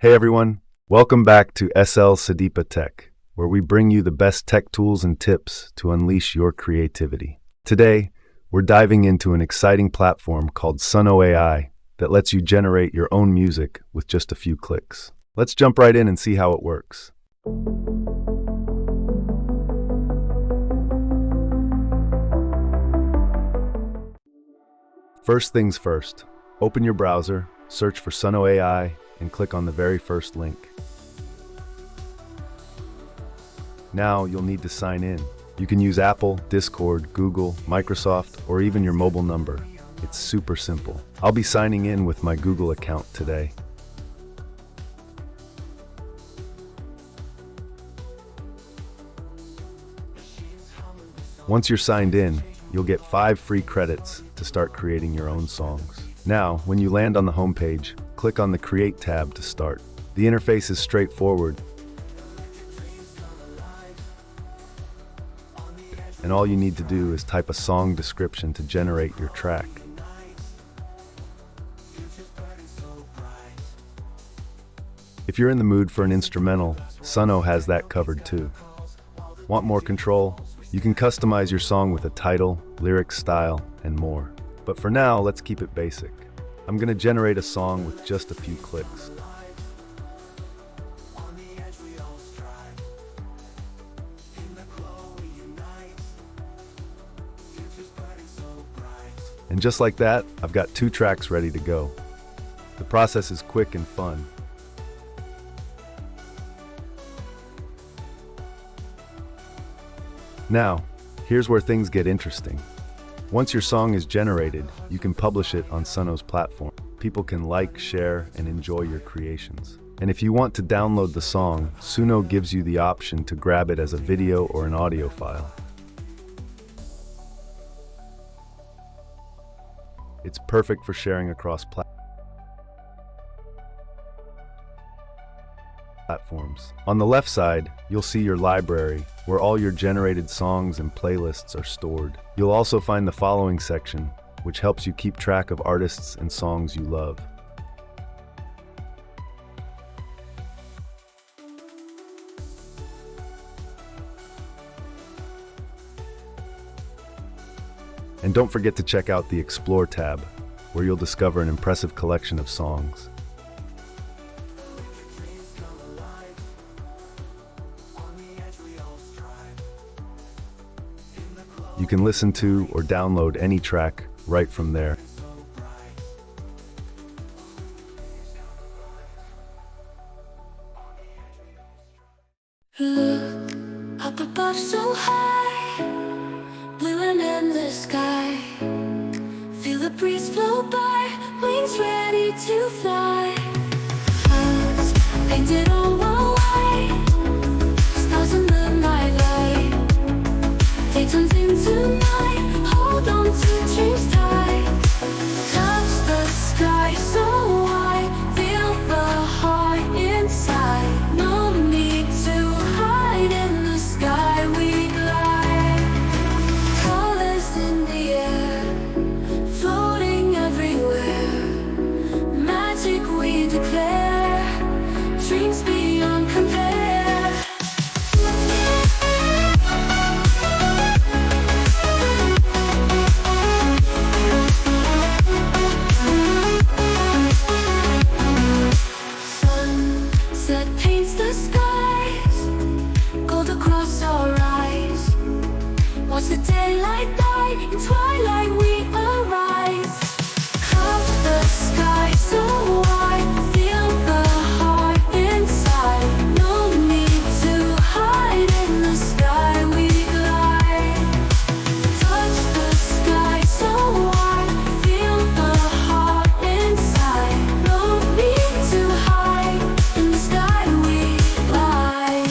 Hey everyone, welcome back to Sadeepa Tech, where we bring you the best tech tools and tips to unleash your creativity. Today, we're diving into an exciting platform called Suno AI that lets you generate your own music with just a few clicks. Let's jump right in and see how it works. First things first, open your browser, search for Suno AI, and click on the very first link. Now you'll need to sign in. You can use Apple, Discord, Google, Microsoft, or even your mobile number. It's super simple. I'll be signing in with my Google account today. Once you're signed in, you'll get 5 free credits to start creating your own songs. Now, when you land on the homepage, click on the Create tab to start. The interface is straightforward, and all you need to do is type a song description to generate your track. If you're in the mood for an instrumental, Suno has that covered too. Want more control? You can customize your song with a title, lyric style, and more. But for now, let's keep it basic. I'm going to generate a song with just a few clicks. And just like that, I've got 2 tracks ready to go. The process is quick and fun. Now, here's where things get interesting. Once your song is generated, you can publish it on Suno's platform. People can like, share, and enjoy your creations. And if you want to download the song, Suno gives you the option to grab it as a video or an audio file. It's perfect for sharing across platforms. On the left side, you'll see your library, where all your generated songs and playlists are stored. You'll also find the following section, which helps you keep track of artists and songs you love. And don't forget to check out the Explore tab, where you'll discover an impressive collection of songs. You can listen to or download any track right from there. Look up above so high, blue and endless sky. Feel the breeze flow by, wings ready to fly. Clouds painted all white, stars in the nightlight. Day turns into night, hold on to dreams tight. Touch the sky so wide, feel the heart inside. No need to hide, in the sky we glide. Colors in the air, floating everywhere. Magic we declare, dreams beyond compare. The daylight die, in twilight we arise. Cover the sky so wide, feel the heart inside. No need to hide, in the sky we glide. Touch the sky so wide, feel the heart inside. No need to hide, in the sky we glide.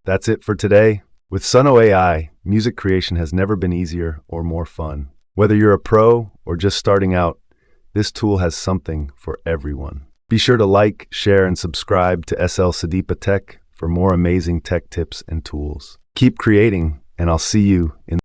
That's it for today. With Suno AI, music creation has never been easier or more fun. Whether you're a pro or just starting out, this tool has something for everyone. Be sure to like, share, and subscribe to SL Sadeepa Tech for more amazing tech tips and tools. Keep creating, and I'll see you in